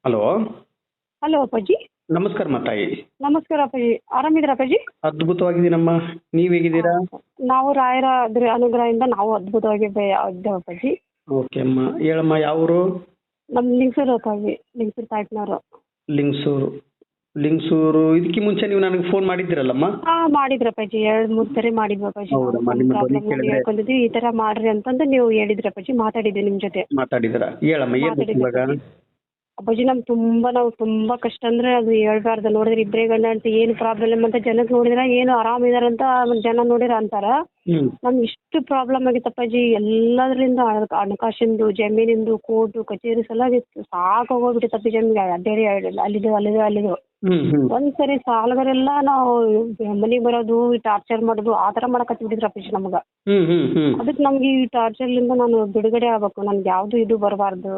Hello. Hello ಅಪ್ಪಾಜಿ. ನಮಸ್ಕಾರ ತಾಯಿ. ನಮಸ್ಕಾರ ಅಪ್ಪಾಜಿ, ಆರಾಮಿದ್ದೀರಾ ಅಪ್ಪಾಜಿ? ಅದ್ಭುತವಾಗಿದ್ದೀನಮ್ಮ, ನೀವು ಹೇಗಿದ್ದೀರಾ? ನಾವು ರಾಯರ ಅನುಗ್ರಹದಿಂದ ನಾವು ಅದ್ಭುತವಾಗಿ ಇದ್ದೇವೆ ಅಪ್ಪಾಜಿ. ಓಕೆ ಅಮ್ಮ, ಹೇಳಮ್ಮ, ಯಾವೂರು? ನಮ್ಮ ಲಿಂಗಸೂರು ಅಪ್ಪಾಜಿ, ಲಿಂಗಸೂರು ತಾಯ್ಕನವರು. ಲಿಂಗಸೂರು. ಲಿಂಗಸೂರು, ಇದಕ್ಕೆ ಮುಂಚೆ ನೀವು ನನಗೆ ಫೋನ್ ಮಾಡಿದ್ದೀರಲ್ಲಮ್ಮ? ಮಾಡಿದ್ರ ಅಪ್ಪಾಜಿ, 2-3 ಸರಿ ಮಾಡಿದ್ವಿ ಅಪ್ಪಾಜಿ. ಹೌದಮ್ಮ, ನಿಮ್ಮ ಧ್ವನಿ ಪ್ರಾಬ್ಲಮ್ ಕೇಳಿದ್ರೆ ಹೇಳ್ಕೊಂಡಿದ್ವಿ, ಈ ತರ ಮಾಡ್ರಿ ಅಂತಂದು ನೀವು ಹೇಳಿದ್ರಿ ಅಪ್ಪಾಜಿ, ಮಾತಾಡಿದ್ವಿ ನಿಮ್ ಜೊತೆ. ಮಾತಾಡಿದ್ದೀರಾ? ಹೇಳಮ್ಮ, ಏನು ಬೇಕು ಇವಾಗ? ಅಪ್ಪಾಜಿ ನಾವು ತುಂಬಾ ಕಷ್ಟ ಅಂದ್ರೆ ಅದು ಹೇಳ್ಬಾರ್ದು. ನೋಡಿದ್ರೆ ಇಬ್ಬರೇ ಗಂಡ ಅಂತ ಏನು ಪ್ರಾಬ್ಲಮ್ ಅಂತ ಜನಕ್ಕೆ ನೋಡಿದ್ರೆ ಏನು ಆರಾಮಿದಾರಂತ ಜನ ನೋಡಿರ ಅಂತಾರ. ನಮ್ಗೆ ಇಷ್ಟು ಪ್ರಾಬ್ಲಮ್ ಆಗಿತ್ತು ಅಪ್ಪಾಜಿ, ಎಲ್ಲದರಿಂದ ಹಣಕಾಸಿಂದು, ಜಮೀನಿಂದು, ಕೋರ್ಟು ಕಚೇರಿ ಸಲ ಸಾಕಾಗೋಗ್ಬಿಟ್ಟಿತ್ತು ಅಪ್ಪಾಜಿ. ನಮ್ಗೆ ಅಡ್ಡೇರಿ ಅಲ್ಲಿದು ಒಂದ್ಸರಿ ಸಾಲಗರೆಲ್ಲ ನಾವು ಮನೆಗೆ ಬರೋದು, ಟಾರ್ಚರ್ ಮಾಡೋದು, ಆ ತರ ಮಾಡಕತ್ತಿಬಿಟ್ಟಿದ್ರು ಅಪ್ಪಾಜಿ ನಮ್ಗ. ಅದಕ್ಕೆ ನಮ್ಗೆ ಈ ಟಾರ್ಚರ್ಲಿಂದ ನಾನು ಬಿಡುಗಡೆ ಆಗ್ಬೇಕು, ನನ್ಗೆ ಯಾವ್ದು ಇದು ಬರಬಾರ್ದು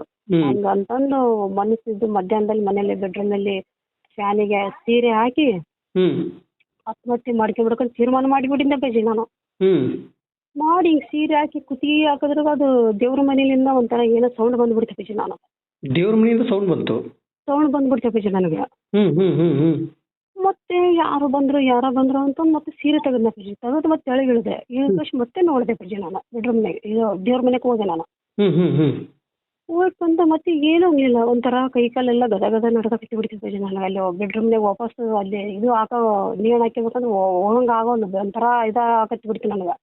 ಅಂತಂದು ಮನಸ್ಸಿದ್ದು ಮಧ್ಯಾಹ್ನದಲ್ಲಿ ಮನೇಲಿ ಬೆಡ್ರೂಮ್ ನಲ್ಲಿ ಫ್ಯಾನಿಗೆ ಸೀರೆ ಹಾಕಿ ಆತ್ಮಹತ್ಯೆ ಮಾಡ್ಕೊಂಡ್ಬಿಡ್ಕೊಂಡು ತೀರ್ಮಾನ ಮಾಡಿಬಿಟ್ಟಿದ್ದೆ ಅಪ್ಪಾಜಿ ನಾನು. ಮಾಡಿ ಸೀರೆ ಹಾಕಿ ಕುತ್ತಿಗೆ ಹಾಕಿದ್ರಾಗ ಅದು ದೇವ್ರ ಮನೆಯಿಂದ ಒಂಥರ ಏನೋ ಸೌಂಡ್ ಬಂದ್ಬಿಡ್ತು ಅಪ್ಪಾಜಿ. ನಾನು ದೇವ್ರ ಮನೆಯಿಂದ ಸೌಂಡ್ ಬಂದ್ಬಿಡ್ತು ಅಪ್ಪಾಜಿ ನನಗೆ. ಮತ್ತೆ ಯಾರೋ ಬಂದ್ರು ಅಂತ ಮತ್ತೆ ಸೀರೆ ತೆಗೆದ್ನ ಅಪ್ಪಾಜಿ. ತೆಗೆದು ಮತ್ತೆ ತೆಳಗಿಳಿದೆ, ಇಳಿದ ಮತ್ತೆ ನೋಡಿದೆ ಅಪ್ಪಾಜಿ ನಾನು ಬೆಡ್ರೂಮ್ನಾಗ. ದೇವ್ರ ಮನೆಗೆ ಹೋದೆ ನಾನು. ಹೋಗಿ ಬಂದ ಮತ್ತೆ ಏನೂ ಇಲ್ಲ, ಒಂಥರ ಕೈ ಕಾಲೆಲ್ಲ ಗದ ನಡ್ಕತ್ತಿ ಬಿಡ್ತಿತ್ತು ಅಪ್ಪಾಜಿ. ನಾನು ಅಲ್ಲಿ ಬೆಡ್ರೂಮ್ನಾಗ ವಾಪಸ್ ಅಲ್ಲಿ ಇದು ಹಾಕೋ ನೀರು ಹಾಕಿಬೇಕಂದ್ರೆ ಹೋಗಂಗ ಆಗೋ ಒಂಥರ ಹಾಕತ್ತಿ ಬಿಡ್ತೀನಿ ನನಗೆ.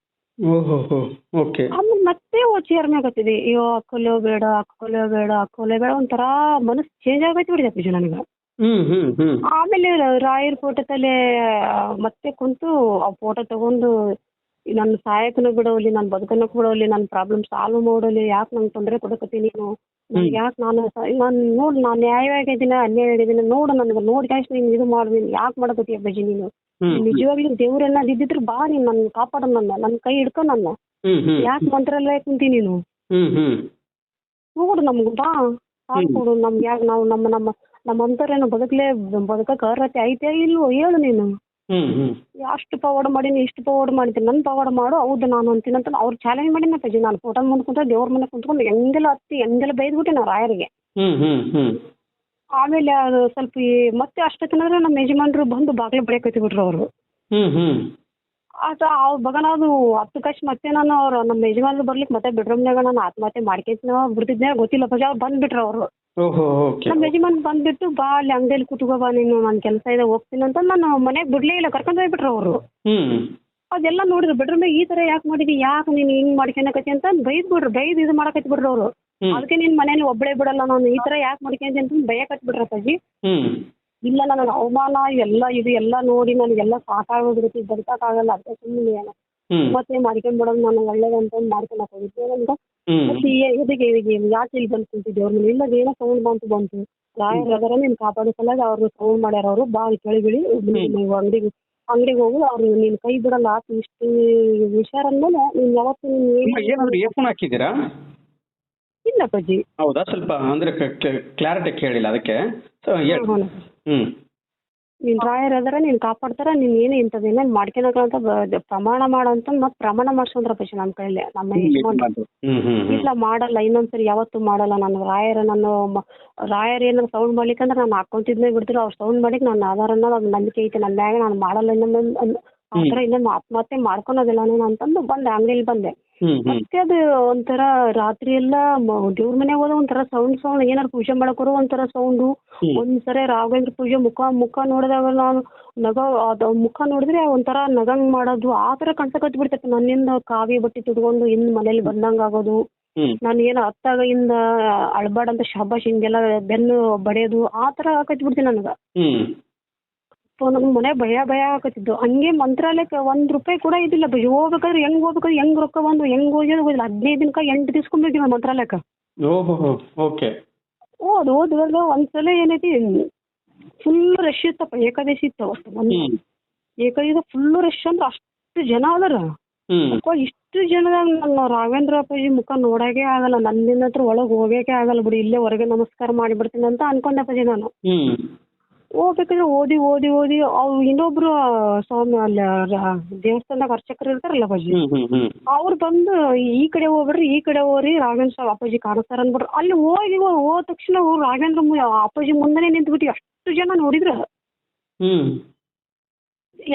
ಆಮೇಲೆ ಮತ್ತೆ ಚೇರ್ ಮ್ಯಾಗ ಹತ್ತಿದೆ, ಅಯ್ಯೋ ಹಾಕೊಳ್ಳೋ ಬೇಡ ಒಂಥರ ಮನಸ್ಸು ಚೇಂಜ್ ಆಗತ್ತಿ ಬಿಡಿದೆ ಅಪ್ಪಾಜಿ ನನಗೆ. ಆಮೇಲೆ ರಾಯರ್ ಫೋಟೋದಲ್ಲೇ ಮತ್ತೆ ಕುಂತು ಆ ಫೋಟೋ ತಗೊಂಡು ನನ್ನ ಸಾಯಕನು ಬಿಡೋಲಿ, ನನ್ನ ಬದುಕನ್ನಕ್ಕೆ ಬಿಡೋಲಿ, ನನ್ನ ಪ್ರಾಬ್ಲಮ್ ಸಾಲ್ವ್ ಮಾಡೋಲಿ, ಯಾಕೆ ನಂಗೆ ತೊಂದರೆ ಕೊಡಕತ್ತೀನಿ ನೀನು, ಯಾಕೆ ನಾನು ನ್ಯಾಯವಾಗಿದ್ದೀನಿ ಅನ್ಯಾಯ ಆಗಿದ್ದೀನಿ ನೋಡು, ನನಗೆ ನೋಡಿ ಕ್ಯಾಶ್ ನೀನು ಇದು ಮಾಡಿ ಯಾಕೆ ಮಾಡಕತ್ತಿ ಅಪ್ಪಾಜಿ ನೀನು? ನಿಜವಾಗ್ಲೂ ದೇವ್ರೆಲ್ಲ ಇದ್ದಿದ್ರು ಬಾ, ನೀನು ನನ್ನ ಕಾಪಾಡೋ, ನನ್ನ ಕೈ ಹಿಡ್ಕೊ, ನನ್ನ ಯಾಕೆ ಮಂತ್ರಾಲಯ ಕುಂತಿ ನೀನು? ನೋಡು ನಮ್ಗೆ ಬಾ, ಸಾಕು ಕೊಡು ನಮ್ಗೆ. ಯಾಕೆ ನಾವು ನಮ್ಮ ಅಂತರೇನು ಬದುಕಕ್ಕೆ ಅರ್ಹತೆ ಐತೆ ಇಲ್ವೋ ಹೇಳು ನೀನು? ಅಷ್ಟು ಪವಾಡ ಮಾಡೀನಿ, ಇಷ್ಟು ಪವಾಡ ಮಾಡಿದ್ದೀನಿ, ನನ್ನ ಪವಾಡ ಮಾಡು, ಹೌದು ನಾನು ಅಂತೀನಿ ಅಂತ ಅವ್ರು ಚಾಲೆಂಜ್ ಮಾಡಿನ ಅಪ್ಪಾಜಿ. ನಾನು ಫೋಟೋ ಮುಂದೆ ಕುಂತ್ರೆ ದೇವ್ರ ಮನೆ ಕುಂತ್ಕೊಂಡು ಹೆಂಗೆಲ್ಲ ಬೈದ್ಬಿಟ್ಟೆ ನಾವು ರಾಯರಿಗೆ. ಆಮೇಲೆ ಅದು ಸ್ವಲ್ಪ ಮತ್ತೆ ಅಷ್ಟಕ್ಕೇನಾದ್ರೆ ನಮ್ಮ ಯಜಮಾನ್ರು ಬಂದು ಬಾಗಿಲು ಬಡಿಯಕತ್ತಿಬಿಟ್ರು ಅವರು. ಅವ್ರು ಬಗನ ಅದು 10 ಕಷ್ಟ ಮತ್ತೆ ನಾನು ನಮ್ಮ ಯಜಮಾನ್ರು ಬರ್ಲಿಕ್ಕೆ ಮತ್ತೆ ಬೆಡ್ರೂಮ್ನಾಗ ನಾನು ಆತ್ಮಹತ್ಯೆ ಮಾಡ್ಕೊಂತ ಬಿಡ್ತಿದ್ದೆ ಗೊತ್ತಿಲ್ಲ ಅಪ್ಪಾಜಿ. ಅವ್ರು ಬಂದ್ಬಿಟ್ರು ಅವರು. ನಮ್ಮ ಯಜಮಾನ್ ಬಂದ್ಬಿಟ್ಟು ಬಾ ಅಲ್ಲಿ ಅಂಗಡಿಯಲ್ಲಿ ಕುತ್ಕೋ ಬಾ ನೀನು, ನನ್ನ ಕೆಲಸ ಇದೆ ಹೋಗ್ತೀನಿ ಅಂತ ನಾನು ಮನೆಗೆ ಬಿಡ್ಲೇ ಇಲ್ಲ, ಕರ್ಕೊಂಡು ಹೋಗ್ಬಿಟ್ರು ಅವರು. ಅದೆಲ್ಲ ನೋಡಿದ್ರು ಬೆಡ್ರೂಮ್ನಾಗ ಈ ತರ ಯಾಕೆ ಮಾಡಿದಿ, ಯಾಕೆ ನೀನು ಹಿಂಗ್ ಮಾಡ್ಕೊಳಕತ್ತಿ ಅಂತ ಬೈದು ಇದು ಮಾಡಕತ್ತಿ ಬಿಡ್ರು ಅವರು. ಅದಕ್ಕೆ ನಿನ್ ಮನೇಲಿ ಒಬ್ಬಳೇ ಬಿಡಲ್ಲ ನಾನು, ಈ ತರ ಯಾಕೆ ಮಾಡ್ಕೊಂತಿ ಅಂತ ಭಯಕತ್ಬಿಟ್ರ ಅಪ್ಪಾಜಿ. ಇಲ್ಲ ನನಗೆ ಅವಮಾನ ಎಲ್ಲ ನೋಡಿ ನನಗೆಲ್ಲ ಸಾಕಾಗೋಗ್ಬಿಡುತ್ತೆ, ಬದುಕಕ್ಕಾಗಲ್ಲ, ಅದಕ್ಕೆ ಸುಮ್ಮನೆ ಮತ್ತೆ ಮಾಡ್ಕೊಂಡ್ಬಿಡೋದು ನನಗೆ ಒಳ್ಳೇದಂತ ಮಾಡ್ಕೊಳಕ್ ಹೋಗಿದ್ದೆ. ನನ್ಗೆ ಮತ್ತೆ ಇದಕ್ಕೆ ಯಾಕೆ ಇಲ್ಲಿ ಬಂದು ಕುಂತಿದ್ದೆ ಅವ್ರ ಮನೆ? ಇಲ್ಲ ಏನೋ ಸೌಂಡ್ ಬಂತು ರಾಯರ್ ಅದರ ನೀನು ಕಾಪಾಡಿಸಲ್ಲ, ಅವ್ರು ಸೌಂಡ್ ಮಾಡ್ಯಾರ ಅವರು, ಬಾ ಕೆಳಗಿಳಿ ಅಂಗಡಿಗೆ ಹೋಗು, ಅವ್ರು ನೀನು ಕೈ ಬಿಡಲ್ಲ, ಇಷ್ಟು ಹುಷಾರ್ ಅಂದ್ಮೇಲೆ ನೀನು ಯಾವತ್ತು ಹಾಕಿದ್ದೀರಾ? ಇಲ್ಲ ಅಪ್ಪಾಜಿ. ಹೌದಾ, ಸ್ವಲ್ಪ ಅಂದ್ರೆ ಕ್ಲಾರಿಟಿ ಕೇಳಿಲ್ಲ ಅದಕ್ಕೆ. ನೀನ್ ರಾಯರ್ ಅದರ ನೀನ್ ಕಾಪಾಡ್ತಾರ, ನೀನ್ ಏನು ಇಂಥದ್ದೇನೇನು ಮಾಡ್ಕೊಳಕಂತ ಪ್ರಮಾಣ ಮಾಡಂತ ಮತ್ತೆ ಪ್ರಮಾಣ ಮಾಡ್ಸಂದ್ರ ಅಪ್ಪಾಜಿ ನಮ್ಮ ಕೈಲಿ. ನಮ್ಮ ಯಜಮಾನ್ರು ಇಲ್ಲ ಮಾಡಲ್ಲ, ಇನ್ನೊಂದ್ಸರಿ ಯಾವತ್ತೂ ಮಾಡಲ್ಲ ನಾನು ರಾಯರ್ ಏನಾದ್ರು ಸೌಂಡ್ ಮಾಡ್ಲಿಕ್ಕಂದ್ರೆ ನಾನು ಹಾಕೊಂತಿದ್ನೇ ಬಿಡ್ತಿರೋ, ಅವ್ರು ಸೌಂಡ್ ಮಾಡಿಕ್ ನನ್ನ ಆಧಾರ ಅನ್ನೋದು ಅದು ನಂಬಿಕೆ ಐತೆ ನನ್ನ ಮ್ಯಾಗ, ನಾನು ಮಾಡಲ್ಲ ಇನ್ನೊಂದು ಆ ಥರ ಇನ್ನೊಂದು ಆತ್ಮಹತ್ಯೆ ಮಾಡ್ಕೊಳೋದಿಲ್ಲ ನೀನು ಅಂತಂದು ಅಂಗಡಿಯಲ್ಲಿ ಬಂದೆ. ಮತ್ತೆ ಅದು ಒಂಥರ ರಾತ್ರಿ ಎಲ್ಲ ದೇವ್ರ ಮನೆಗೆ ಹೋದ ಒಂಥರ ಸೌಂಡ್ ಏನಾರು ಪೂಜೆ ಮಾಡಕೋರು ಒಂಥರ ಸೌಂಡು. ಒಂದ್ಸರಿ ರಾಘವೇಂದ್ರ ಪೂಜೆ ಮುಖ ನೋಡಿದಾಗ ನಾನು ಮುಖ ನೋಡಿದ್ರೆ ಒಂಥರ ನಗಂಗ್ ಮಾಡೋದು, ಆ ತರ ಕಟ್ಬಿಡ್ತೈತೆ ನನ್ನಿಂದ. ಕಾವಿ ಬಟ್ಟೆ ತುಡ್ಕೊಂಡು ಇನ್ನು ಮನೇಲಿ ಬಂದಂಗ ಆಗೋದು, ನಾನು ಏನೋ ಹತ್ತಾಗಿಂದ ಅಳ್ಬಾರ್ದಂತ ಶಾಬಾಷ್ ಹಿಂಗೆಲ್ಲ ಬೆನ್ನು ಬಡಿಯೋದು, ಆ ತರ ಕಟ್ಬಿಡ್ತೀನಿ ನನಗೆ. ನಮ್ಗೆ ಮನೆ ಭಯ ಆಗತ್ತಿದ್ದು. ಹಂಗೆ ಮಂತ್ರಾಲಯಕ್ಕೆ ₹1 ಕೂಡ ಇದಿಲ್ಲ ಬಜಿ. ಹೋಗ್ಬೇಕಾದ್ರೆ ಹೆಂಗ್ ರೊಕ್ಕ ಬಂದು ಹೆಂಗ್ ಹೋಗ್ಯೋದು ಗೊತ್ತಿಲ್ಲ. 15 ದಿನಕ್ಕೆ 8 ದಿವ್ಸಕೊಂಡ್ಬಿಟ್ಟಿವಿ ನಾವು ಮಂತ್ರಾಲಯಕ್ಕೆ. ಹೋದ್ವಾಗ ಒಂದ್ಸಲ ಏನೈತಿ, ಫುಲ್ ರಶ್ ಇತ್ತಪ್ಪ, ಏಕಾದಶಿ ಇತ್ತು ಅವತ್ತು. ಏಕಾದಶಿ ಫುಲ್ ರಶ್ ಅಂದ್ರೆ ಅಷ್ಟು ಜನ ಅದಾರ. ಇಷ್ಟು ಜನದಾಗ ನಾನು ರಾಘವೇಂದ್ರ ಅಪ್ಪಾಜಿ ಮುಖ ನೋಡಾಗೆ ಆಗಲ್ಲ, ನನ್ನಿಂದ ಹತ್ರ ಒಳಗೆ ಹೋಗಕ್ಕೆ ಆಗಲ್ಲ ಬಿಡಿ, ಇಲ್ಲೇ ಹೊರಗೆ ನಮಸ್ಕಾರ ಮಾಡಿಬಿಡ್ತೀನಿ ಅಂತ ಅನ್ಕೊಂಡೆ ಅಪ್ಪಾಜಿ ನಾನು. ಹೋಗ್ಬೇಕಾದ್ರೆ ಓದಿ ಓದಿ ಓದಿ ಅವ್ರು ಇನ್ನೊಬ್ರು ಸ್ವಾಮಿ ಅಲ್ಲಿ ದೇವಸ್ಥಾನದಾಗ ಅರ್ಚಕರು ಇರ್ತಾರಲ್ಲ ಅಪ್ಪಾಜಿ, ಅವ್ರು ಬಂದು ಈ ಕಡೆ ಹೋಗ್ಬಿಡ್ರಿ, ಈ ಕಡೆ ಹೋಗ್ರಿ, ರಾಘವೇಂದ್ರ ಸ್ವಾಮಿ ಅಪ್ಪಾಜಿ ಕಾಣಿಸ್ತಾರ ಅಂದ್ಬಿಟ್ರು. ಅಲ್ಲಿ ಹೋದ ತಕ್ಷಣ ಅವ್ರು ರಾಘವೇಂದ್ರ ಅಪ್ಪಾಜಿ ಮುಂದೆನೆ ನಿಂತ್ಬಿಟ್ಟು ಅಷ್ಟು ಜನ ನೋಡಿದ್ರು.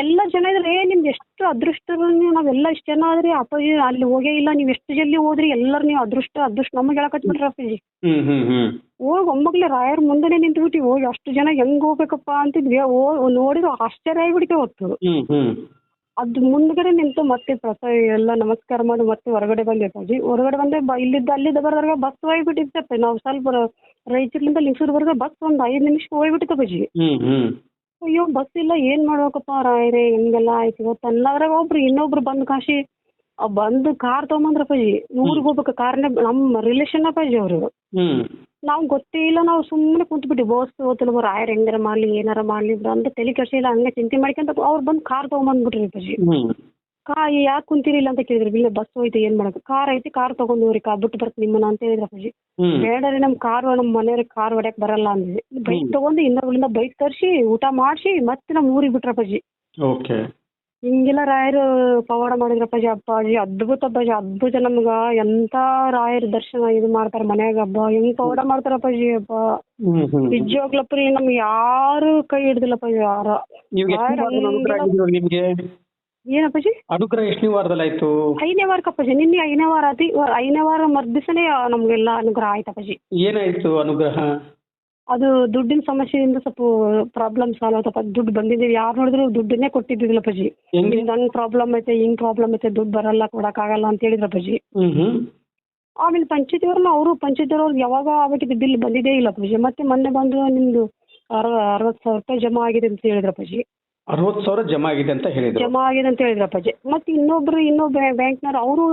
ಎಲ್ಲ ಜನ ಇದ್ರೆ ನಿಮ್ದು ಎಷ್ಟು ಅದೃಷ್ಟ, ನಾವೆಲ್ಲ ಇಷ್ಟು ಜನ ಆದ್ರಿ ಅಪ್ಪಾಜಿ ಅಲ್ಲಿ ಹೋಗೇ ಇಲ್ಲ, ನೀವು ಎಷ್ಟು ಜಲ್ದಿ ಹೋದ್ರಿ, ಎಲ್ಲರೂ ನೀವು ಅದೃಷ್ಟ ನಮಗೆ ಹೇಳಕತ್ಬಿಟ್ರಿ ಅಪ್ಪಾಜಿ. ಹೋಗಿ ಒಮ್ಮಗ್ಲೆ ರಾಯರ್ ಮುಂದೆನೆ ನಿಂತ್ಬಿಟ್ಟು ಹೋಗಿ ಅಷ್ಟು ಜನ ಹೆಂಗ್ ಹೋಗ್ಬೇಕಪ್ಪ ಅಂತಿದ್ವಿ. ನೋಡಿದ್ರು ಆಶ್ಚರ್ಯ ಆಗಿಬಿಡ್ತೇ ಹೊತ್ತು. ಅದು ಮುಂದ್ಗಡೆ ನಿಂತು ಮತ್ತೆ ಎಲ್ಲ ನಮಸ್ಕಾರ ಮಾಡಿ ಮತ್ತೆ ಹೊರಗಡೆ ಬಂದೆ ಅಪ್ಪಾಜಿ. ಹೊರಗಡೆ ಬಂದೆ ಅಲ್ಲಿದ್ದ ಬರೋದ್ರಾಗ ಬಸ್ ಹೋಗ್ಬಿಟ್ಟಿತ್ತಪ್ಪ. ನಾವು ಸ್ವಲ್ಪ ರಾಯಚೂರ್ಲಿಂದ ಲಿಂಗಸೂರ್ವರೆಗೆ ಬಸ್ ಒಂದು 5 ನಿಮಿಷಕ್ಕೆ ಹೋಗ್ಬಿಟ್ಟಿತ್ತು ಅಪ್ಪಾಜಿ. ಅಯ್ಯೋ ಬಸ್ ಇಲ್ಲ, ಏನ್ ಮಾಡ್ಬೇಕಪ್ಪ ರಾಯರೇ, ಹಿಂಗೆಲ್ಲ ಆಯ್ತು ಇವತ್ತು ಎಲ್ಲದ್ರಾಗ ಇನ್ನೊಬ್ರು ಬಂದು ಬಂದು ಕಾರ್ ತಗೊಂಬಂದ್ರಪ್ಪಾಜಿ. ಊರಿಗೆ ಹೋಗ್ಬೇಕು ಕಾರ್ನೇ, ನಮ್ಮ ರಿಲೇಷನ್ ಅಪ್ಪಾಜಿ ಅವರು. ನಾವು ಗೊತ್ತೇ ಇಲ್ಲ, ನಾವು ಸುಮ್ಮನೆ ಕುಂತ್ಬಿಟ್ಟು ಬಸ್ ಹೋತಲ್ಲ ರಾಯರ್ ಹೆಂಗಾರ ಮಾಡ್ಲಿ ಏನಾರ ಮಾಡ್ಲಿ ಅಂತ ತಲೆ ಕೆಡ್ಸಿಲ್ಲ, ಹಂಗೆ ಚಿಂತೆ ಮಾಡ್ಕೊಂತ ಅವ್ರು ಬಂದು ಕಾರ್ ತಗೊಂಬಂದ್ಬಿಟ್ರಿ ಅಪ್ಪಾಜಿ. ಯಾಕೆ ಕುಂತಿರಿಲ್ಲ ಅಂತ ಕೇಳಿದ್ರಿ. ಇಲ್ಲ ಬಸ್ ಹೋಯ್ತು ಏನ್ ಮಾಡಬೇಕು, ಕಾರ್ ಐತಿ ಕಾರ್ ತಗೊಂಡ್ ಹೋಗ್ರಿ, ಬಿಟ್ಟು ಬರ್ತೀನಿ ನಿಮ್ಮನ್ನ ಅಂತ ಹೇಳಿದ್ರ ಅಪ್ಪಾಜಿ. ಬೇಡ ರೀ ನಮ್ ಮನೆಯವ್ರಿಗೆ ಕಾರ್ ಹೊಡ್ಯಕ್ ಬರಲ್ಲ ಅಂದ್ವಿ. ಬೈಕ್ ತಗೊಂಡು ಇನ್ನೊಬ್ರಿಂದ ಬೈಕ್ ತರಿಸಿ ಊಟ ಮಾಡಿಸಿ ಮತ್ತೆ ನಮ್ಮ ಊರಿಗೆ ಬಿಟ್ರಪ್ಪಾಜಿ. ಹಿಂಗೆಲ್ಲ ರಾಯರು ಪವಾಡ ಮಾಡಿದ್ರಪ್ಪಾಜಿ. ಅಪ್ಪಾಜಿ ಅದ್ಭುತ ಅಪ್ಪಾಜಿ, ಅದ್ಭುತ. ನಮ್ಗ ಎಂತ ರಾಯರ ದರ್ಶನ ಇದು ಮಾಡ್ತಾರ ಮನ್ಯಾಗ. ಹಬ್ಬ ಹೆಂಗ್ ಪವಾಡ ಮಾಡ್ತಾರಪ್ಪಾಜಿ. ಹಬ್ಬ ನಿಜವಾಗ್ಲಪ್ಪ ನಮ್ಗೆ ಯಾರು ಕೈ ಹಿಡ್ದಿಲ್ಲಪ್ಪಾಜಿ. ಏನಪ್ಪಾಜಿ ಅನುಗ್ರಹ ಎಷ್ಟನೇ ವಾರದಲ್ಲಿ ಆಯ್ತು? 5ನೇ ವಾರಕ್ಕಪ್ಪಾಜಿ. ನಿನ್ನೆ 5ನೇ ವಾರ ಆತಿ. 5ನೇ ವಾರ ಮರ್ದಿಸನೇ ನಮ್ಗೆಲ್ಲ ಅನುಗ್ರಹ ಆಯ್ತಪ್ಪಾಜಿ. ಏನಾಯ್ತು ಅನುಗ್ರಹ? ಅದು ದುಡ್ಡಿನ ಸಮಸ್ಯೆಯಿಂದ ಸ್ವಲ್ಪ ಪ್ರಾಬ್ಲಮ್ ಸಾಲ್ವ್ ಆಯ್ತಪ್ಪ. ದುಡ್ಡು ಬಂದಿದ್ದೀವಿ, ಯಾರು ನೋಡಿದ್ರು ದುಡ್ಡನ್ನೇ ಕೊಟ್ಟಿದ್ದಿಲ್ಲಪ್ಪಾಜಿ. ಹಂಗ್ ಪ್ರಾಬ್ಲಮ್ ಐತೆ, ಹಿಂಗ್ ಪ್ರಾಬ್ಲಮ್ ಐತೆ, ದುಡ್ಡು ಬರಲ್ಲ, ಕೊಡಕ್ಕಾಗಲ್ಲ ಅಂತ ಹೇಳಿದ್ರಪ್ಪಾಜಿ. ಆಮೇಲೆ ಪಂಚಾಯತಿಯವ್ರನ್ನ ಅವರು ಪಂಚಾಯತಿಯವ್ರಿಗೆ ಯಾವಾಗ ಆಗ್ಬೇಕಿದ್ದು ಬಿಲ್ ಬಂದಿದೇ ಇಲ್ಲ ಅಪ್ಪಾಜಿ. ಮತ್ತೆ ಮೊನ್ನೆ ಬಂದು ನಿಮ್ದು 60,000 ರೂಪಾಯಿ ಜಮಾ ಆಗಿದೆ ಅಂತ ಹೇಳಿದ್ರಪ್ಪಾಜಿ. 60,000 ಜಮಾ ಆಗಿದೆ ಅಂತ ಹೇಳಿದ್ರಪ್ಪಾಜಿ. ಮತ್ತೆ ಇನ್ನೊಬ್ಬ ಬ್ಯಾಂಕ್ನವ್ರು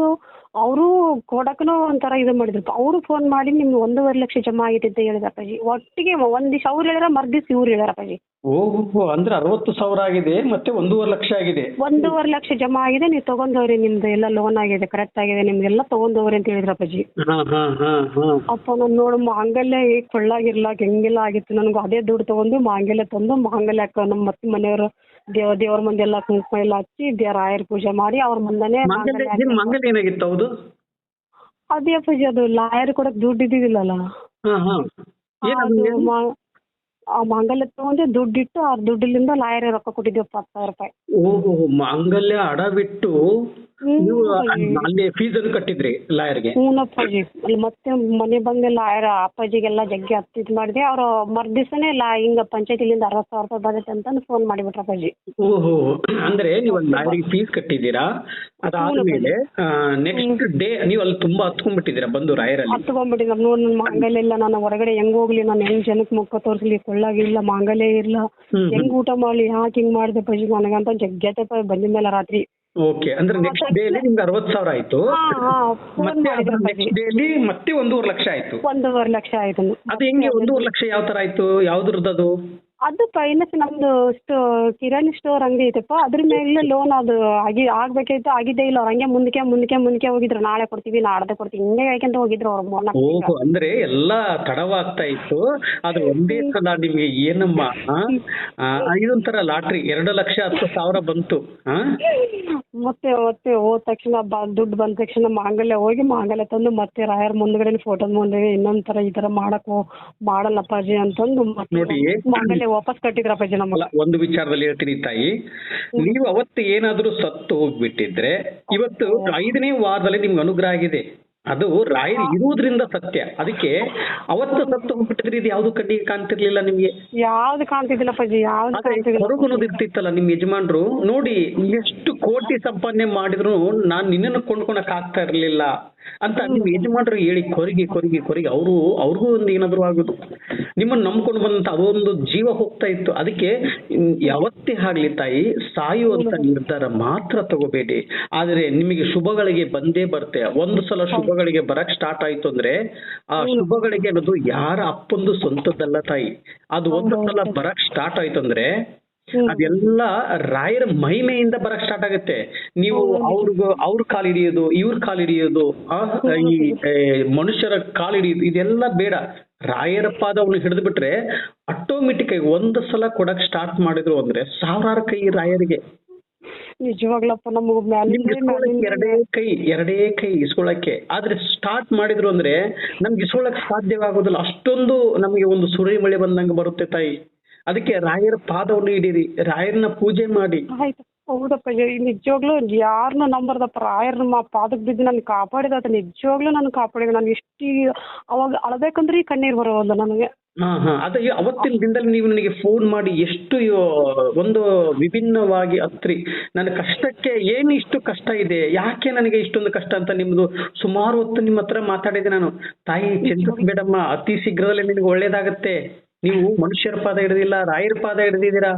ಅವರು ಕೊಡಕನು ಒಂಥರ ಇದು ಮಾಡಿದ್ರಪ್ಪ. ಅವರು ಫೋನ್ ಮಾಡಿ ನಿಮ್ಗೆ 1.5 ಲಕ್ಷ ಜಮಾ ಆಗಿದೆ ಅಂತ ಹೇಳಿದ್ರಪ್ಪಾಜಿ. ಒಟ್ಟಿಗೆ ಒಂದ್ ದಿವಸ ಅವ್ರು ಹೇಳಿದ್ರ ಮರ್ದಿವ್ಸ ಇವ್ರು ಹೇಳಿದ್ರಪ್ಪಾಜಿ. ಓಹೋ, ಅಂದ್ರೆ 60,000 ಆಗಿದೆ ಮತ್ತೆ 1.5 ಲಕ್ಷ ಆಗಿದೆ. 1.5 ಲಕ್ಷ ಜಮಾ ಆಗಿದೆ, ನೀವು ತಗೊಂಡವ್ರಿ, ನಿಮ್ದು ಎಲ್ಲ ಲೋನ್ ಆಗಿದೆ, ಕರೆಕ್ಟ್ ಆಗಿದೆ, ನಿಮ್ಗೆಲ್ಲ ತಗೊಂಡವ್ರಿ ಅಂತ ಹೇಳಿದ್ರಪ್ಪಾಜಿ. ಅಪ್ಪ ನಾನು ನೋಡು ಮಾಂಗಲ್ಯ ಕೊಳ್ಳಾಗಿರ್ಲಾಕ ಹೆಂಗೆಲ್ಲ ಆಗಿತ್ತು. ನನಗೂ ಅದೇ ದುಡ್ಡು ತಗೊಂಡು ಮಾಂಗಲ್ಯ ತಂದು ಮಾಂಗಲ್ಯ ಹಾಕ ನಮ್ಮ ಮತ್ತೆ ಮನೆಯವರು ದೇವ್ರ ಮುಂದೆ ಎಲ್ಲ ಕುಂಕುಮ ಎಲ್ಲ ಹಚ್ಚಿ ರಾಯರ್ ಪೂಜೆ ಮಾಡಿ ಅವ್ರ ಮುಂದೆನೆ ಮಂಗಲ್ಯ ಏನಾಗಿತ್ತು? ಹೌದು ಅದೇ ಅಪ್ಪಾಜಿ, ಅದು ಲಾಯರ್ ಕೊಡಕ್ ದುಡ್ಡು ಇದ್ದಿದ್ದಿಲ್ಲಲ್ಲ, ಆ ಮಾಂಗಲ್ಯ ತಗೊಂಡೆ ದುಡ್ಡಿಟ್ಟು ಆ ದುಡ್ಡಿಲಿಂದ ಲಾಯರ್ ರೊಕ್ಕ ಕೊಟ್ಟಿದ್ವಿ 10,000 ರೂಪಾಯಿ. ಓಹೋ, ಮಾಂಗಲ್ಯ ಅಡ ಬಿಟ್ಟು ಅಲ್ಲಿ ಫೀಸ್ ಅನ್ನು ಕಟ್ಟಿದ್ರಿ ಲಾಯರ್ಗೆ? ಅಪ್ಪಾಜಿ. ಅಲ್ಲಿ ಮತ್ತೆ ಮನೆ ಬಂದ ಲಾಯರ್ ಅಪ್ಪಾಜಿಗೆಲ್ಲ ಜಗ್ಗಿ ಹತ್ತಿದ್ ಮಾಡಿದೆ. ಅವ್ರು ಮರ್ದಿವಸನೇ ಹಿಂಗ ಪಂಚಾಯತಿಲಿಂದ 60,000 ರೂಪಾಯಿ ಬರುತ್ತೆ ಅಂತ ಫೋನ್ ಮಾಡಿಬಿಟ್ರ ಅಪ್ಪಾಜಿ. ಓಹೋ, ಅಂದ್ರೆ ನೀವು ಲಾಯರ್ಗೆ ಫೀಸ್ ಕಟ್ಟಿದ್ದೀರಾ, ಅದಾದ್ಮೇಲೆ ನೆಕ್ಸ್ಟ್ ಡೇ ನೀವು ಅಲ್ಲಿ ತುಂಬಾ ಹತ್ಕೊಂಡ್ಬಿಟ್ಟಿದ್ದೀರಾ ಬಂದು ರಾಯರಲ್ಲಿ? ಹತ್ಕೊಂಡ್ಬಿಟ್ಟಿದ್ದ. ನೋಡಿ ನನ್ನ ಮಾಂಗಲ್ಯ ಇಲ್ಲ, ನಾನು ಹೊರಗಡೆ ಹೆಂಗ್ ಹೋಗ್ಲಿ, ನಾನು ಹೆಂಗ್ ಜನಕ್ಕೆ ಮುಖ ತೋರಿಸ್ಲಿ, ಕೊಳ್ಳಾಗಿಲ್ಲ, ಮಾಂಗಲ್ಯ ಇಲ್ಲ, ಹೆಂಗ್ ಊಟ ಮಾಡ್ಲಿ, ಯಾಕೆ ಹಿಂಗ್ ಮಾಡಿದೆ ಅಪ್ಪಾಜಿ ನನಗಂತ ಜಗ್ಗತೆ ಬಂದಿದ ಮೇಲೆ ರಾತ್ರಿ. ಓಕೆ, ಅಂದ್ರೆ ನೆಕ್ಸ್ಟ್ ಡೇ ಅಲ್ಲಿ ನಿಮ್ಗೆ 60,000 ಆಯ್ತು, ನೆಕ್ಸ್ಟ್ ಡೇ ಅಲ್ಲಿ ಮತ್ತೆ 1.5 ಲಕ್ಷ ಆಯ್ತು. 1.5 ಲಕ್ಷ ಆಯ್ತು. ಅದು ಹೆಂಗೆ 1.5 ಲಕ್ಷ ಯಾವ ತರ ಆಯ್ತು? ಯಾವ್ದ್ರದ್ದು ಅದು ಫೈನಾನ್ಸ್ ನಮ್ದು ಕಿರಾಣಿ ಸ್ಟೋರ್ ಅಂಗಡಿ ಐತಪ್ಪ, ಅದ್ರ ಮೇಲೆ ಲೋನ್ ಅದು ಆಗ್ಬೇಕಾಯ್ತು, ಆಗಿದ್ದೇ ಇಲ್ಲ. ಅವ್ರ ಹಂಗೆ ಮುಂದಕ್ಕೆ ಹೋಗಿದ್ರು, ನಾಳೆ ಕೊಡ್ತೀವಿ ನಾಡ್ದೆ ಕೊಡ್ತೀವಿ ಹಿಂಗೆ ಹೇಳ್ಕೊಂತ ಹೋಗಿದ್ರು ಅವ್ರು. ಓಹೋ, ಅಂದ್ರೆ ಎಲ್ಲಾ ತಡವಾಗ್ತಾ ಇತ್ತು. ಆದ್ರೆ ಒಂದೇ ಸಲ ನಿಮ್ಗೆ ಏನಮ್ಮ ಇದೊಂಥರ ಲಾಟ್ರಿ 2,10,000 ಬಂತು. ಮತ್ತೆ ಹೋದ ತಕ್ಷಣ ದುಡ್ಡು ಬಂದ ತಕ್ಷಣ ಮಾಂಗಲ್ಯ ಹೋಗಿ ಮಾಂಗಲ್ಯ ತಂದು ಮತ್ತೆ ರಾಯರ್ ಮುಂದ್ಗಡೆ ಫೋಟೋ ಮುಂದೆ ಇನ್ನೊಂದ್ ಈ ತರ ಮಾಡಲ್ಲಪ್ಪಾಜಿ ಅಂತಂದು ನೋಡಿ ಮಾಂಗಲ್ಯ ವಾಪಸ್ ಕಟ್ಟಿದ್ರಪ್ಪಾಜಿ ನಮ್ಮಲ್ಲ. ಒಂದು ವಿಚಾರದಲ್ಲಿ ಹೇಳ್ತೀನಿ ತಾಯಿ, ನೀವು ಅವತ್ತು ಏನಾದ್ರೂ ಸತ್ತು ಹೋಗ್ಬಿಟ್ಟಿದ್ರೆ ಇವತ್ತು 5ನೇ ವಾರದಲ್ಲಿ ನಿಮ್ಗೆ ಅನುಗ್ರಹ ಆಗಿದೆ. ಅದು ರಾಯರು ಇರುವುದರಿಂದ ಸತ್ಯ. ಅದಕ್ಕೆ ಅವತ್ತು ಸತ್ತು ಹೋಗ್ಬಿಟ್ಟಿದ್ರೆ ಇದು ಯಾವ್ದು ಕಣ್ಣಿಗೆ ಕಾಣ್ತಿರ್ಲಿಲ್ಲ ನಿಮ್ಗೆ? ಯಾವ್ದು ಕಾಣ್ತಿದ್ದಿಲ್ಲಪ್ಪಾಜಿ, ಹೊರಗುನೋದು ಇರ್ತಿತ್ತಲ್ಲ ನಿಮ್ಮ ಯಜಮಾನ್ರು. ನೋಡಿ, ಎಷ್ಟು ಕೋಟಿ ಸಂಪಾದನೆ ಮಾಡಿದ್ರು ನಾನ್ ನಿನ್ನನ್ನು ಕೊಂಡ್ಕೊಳಕ್ ಆಗ್ತಾ ಇರ್ಲಿಲ್ಲ ಅಂತ ನಿಮ್ ಯಜಮಾನ್ರು ಹೇಳಿ ಕೊರಗಿ ಅವ್ರಿಗೂ ಒಂದು ಏನಾದ್ರು ಆಗುದು. ನಿಮ್ಮನ್ನ ನಂಬ್ಕೊಂಡು ಬಂದಂತ ಅದೊಂದು ಜೀವ ಹೋಗ್ತಾ ಇತ್ತು. ಅದಕ್ಕೆ ಯಾವತ್ತೇ ಆಗ್ಲಿ ತಾಯಿ, ಸಾಯುವಂತ ನಿರ್ಧಾರ ಮಾತ್ರ ತಗೋಬೇಡಿ. ಆದ್ರೆ ನಿಮಗೆ ಶುಭಗಳಿಗೆ ಬಂದೇ ಬರ್ತೆ. ಒಂದು ಸಲ ಶುಭಗಳಿಗೆ ಬರಕ್ ಸ್ಟಾರ್ಟ್ ಆಯ್ತು ಅಂದ್ರೆ ಆ ಶುಭಗಳಿಗೆ ಅನ್ನೋದು ಯಾರ ಅಪ್ಪಂದು ಸ್ವಂತದ್ದಲ್ಲ ತಾಯಿ. ಅದು ಒಂದು ಸಲ ಬರಕ್ ಸ್ಟಾರ್ಟ್ ಆಯ್ತು ಅಂದ್ರೆ ಅದೆಲ್ಲ ರಾಯರ ಮಹಿಮೆಯಿಂದ ಬರಕ್ ಸ್ಟಾರ್ಟ್ ಆಗುತ್ತೆ. ನೀವು ಅವ್ರ ಕಾಲ್ ಹಿಡಿಯೋದು, ಇವ್ರ ಕಾಲ್ ಹಿಡಿಯೋದು, ಈ ಮನುಷ್ಯರ ಕಾಲ್ ಹಿಡಿಯೋದು ಇದೆಲ್ಲ ಬೇಡ. ರಾಯರ ಪಾದವನ್ನು ಹಿಡಿದು ಬಿಟ್ರೆ ಆಟೋಮೆಟಿಕ್ ಆಗಿ ಒಂದು ಸಲ ಕೊಡಕ್ ಸ್ಟಾರ್ಟ್ ಮಾಡಿದ್ರು ಅಂದ್ರೆ ಸಾವಿರಾರು ಕೈ ರಾಯರಿಗೆ. ನಿಜವಾಗ್ಲಪ್ಪ ಎರಡೇ ಕೈ ಇಸ್ಕೊಳಕ್ಕೆ. ಆದ್ರೆ ಸ್ಟಾರ್ಟ್ ಮಾಡಿದ್ರು ಅಂದ್ರೆ ನಮ್ಗೆ ಇಸ್ಕೊಳಕ್ ಸಾಧ್ಯವಾಗೋದಿಲ್ಲ. ಅಷ್ಟೊಂದು ನಮ್ಗೆ ಒಂದು ಸುರಿಮಳೆ ಬಂದಂಗೆ ಬರುತ್ತೆ ತಾಯಿ. ಅದಕ್ಕೆ ರಾಯರ ಪಾದವನ್ನು ಹಿಡೀರಿ, ರಾಯರನ್ನ ಪೂಜೆ ಮಾಡಿ. ಆಯ್ತು, ಹೌದಪ್ಪ. ನಿಜವಾಗ್ಲೂ ಯಾರನ್ನ ನಂಬರ್ದಪ್ಪ, ರಾಯರ್ನ ಪಾದಕ್ ಬಿದ್ದು ನನ್ ಕಾಪಾಡಿದ ನಿಜವಾಗ್ಲೂ ನನ್ ಕಾಪಾಡಿದ. ನಾನು ಎಷ್ಟು ಅವಾಗ ಅಳಬೇಕಂದ್ರೆ ಕಣ್ಣೀರ್ ಬರೋಲ್ಲ ನನಗೆ. ಅದ ಅವತ್ತಿನ ದಿನದಲ್ಲಿ ನೀವು ನನಗೆ ಫೋನ್ ಮಾಡಿ ಎಷ್ಟು ಒಂದು ವಿಭಿನ್ನವಾಗಿ ಹತ್ರಿ. ನನ್ನ ಕಷ್ಟಕ್ಕೆ ಏನು ಇಷ್ಟು ಕಷ್ಟ ಇದೆ, ಯಾಕೆ ನನಗೆ ಇಷ್ಟೊಂದು ಕಷ್ಟ ಅಂತ ನಿಮ್ದು ಸುಮಾರು ಹೊತ್ತು ನಿಮ್ಮ ಹತ್ರ ಮಾತಾಡಿದೆ ನಾನು. ತಾಯಿ ಚಿಂತಿಸ್ಬೇಡಮ್ಮ, ಅತಿ ಶೀಘ್ರದಲ್ಲೇ ನಿನಗೆ ಒಳ್ಳೇದಾಗತ್ತೆ. ನೀವು ಮನುಷ್ಯರ ಪಾದ ಹಿಡಿದಿಲ್ಲ, ರಾಯರ ಪಾದ ಹಿಡಿದಿದ್ದೀರಾ.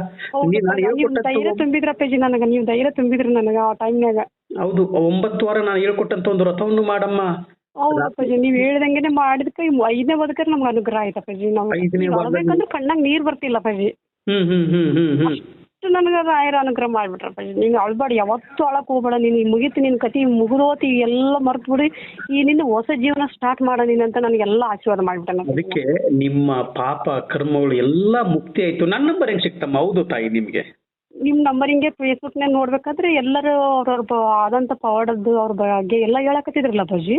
ಧೈರ್ಯ ತುಂಬಿದ್ರಪ್ಪಾಜಿ ನನಗ, ನೀವು ಧೈರ್ಯ ತುಂಬಿದ್ರಿ ನನಗ ಆ ಟೈಮ್ನಾಗ. ಹೌದು, 9 ವಾರ ನಾನು ಹೇಳ್ಕೊಟ್ಟಂತ ಒಂದು ವ್ರತವನ್ನು ಮಾಡಮ್ಮ. ಹೌದಪ್ಪಾಜಿ, ನೀವ್ ಹೇಳ್ದಂಗೆನೆ ಮಾಡಿದ್ಕೆ 5ನೇ ಬದುಕರ್ ನಮ್ಗೆ ಅನುಗ್ರಹ ಆಯ್ತಪ್ಪಾಜಿ. ನಾವು ಅಳ್ಬೇಕಂದ್ರೆ ಕಣ್ಣಾಗ ನೀರ್ ಬರ್ತಿಲ್ಲಪ್ಪಾಜಿ. ಅಷ್ಟು ನನಗ ರಾಯರ ಅನುಗ್ರಹ ಮಾಡ್ಬಿಟ್ರಪ್ಪಾಜಿ. ನೀನ್ ಅಳ್ಬೇಡ, ಯಾವತ್ತೂ ಅಳಕ್ ಹೋಗ್ಬೇಡ, ನೀನ್ ಮುಗೀತಿ, ನಿನ್ ಕತಿ ಮುಗಿದೋತಿ, ಎಲ್ಲ ಮರ್ತು ಬಿಡಿ, ಈ ನಿನ್ನ ಹೊಸ ಜೀವನ ಸ್ಟಾರ್ಟ್ ಮಾಡ ನೀನ್ ಅಂತ ನನಗೆಲ್ಲ ಆಶೀರ್ವಾದ ಮಾಡ್ಬಿಟ್ಟ. ಅದಕ್ಕೆ ನಿಮ್ಮ ಪಾಪ ಕರ್ಮಗಳು ಎಲ್ಲಾ ಮುಕ್ತಿ ಆಯ್ತು. ನನ್ನ ನಂಬರ್ ಹೆಂಗ್ ಸಿಕ್ತಮ್ಮ? ಹೌದು ತಾಯಿ, ನಿಮ್ಗೆ ನಿಮ್ ನಂಬರ್ ಹಿಂಗೆ ಫೇಸ್ಬುಕ್ ನಾಗ ನೋಡ್ಬೇಕಾದ್ರೆ ಎಲ್ಲರೂ ಅವ್ರವ್ರ ಆದಂತ ಪವಾಡದ್ದು ಅವ್ರ ಬಗ್ಗೆ ಎಲ್ಲ ಹೇಳಕತ್ತಿದ್ರಲ್ಲ ಅಪ್ಪಾಜಿ.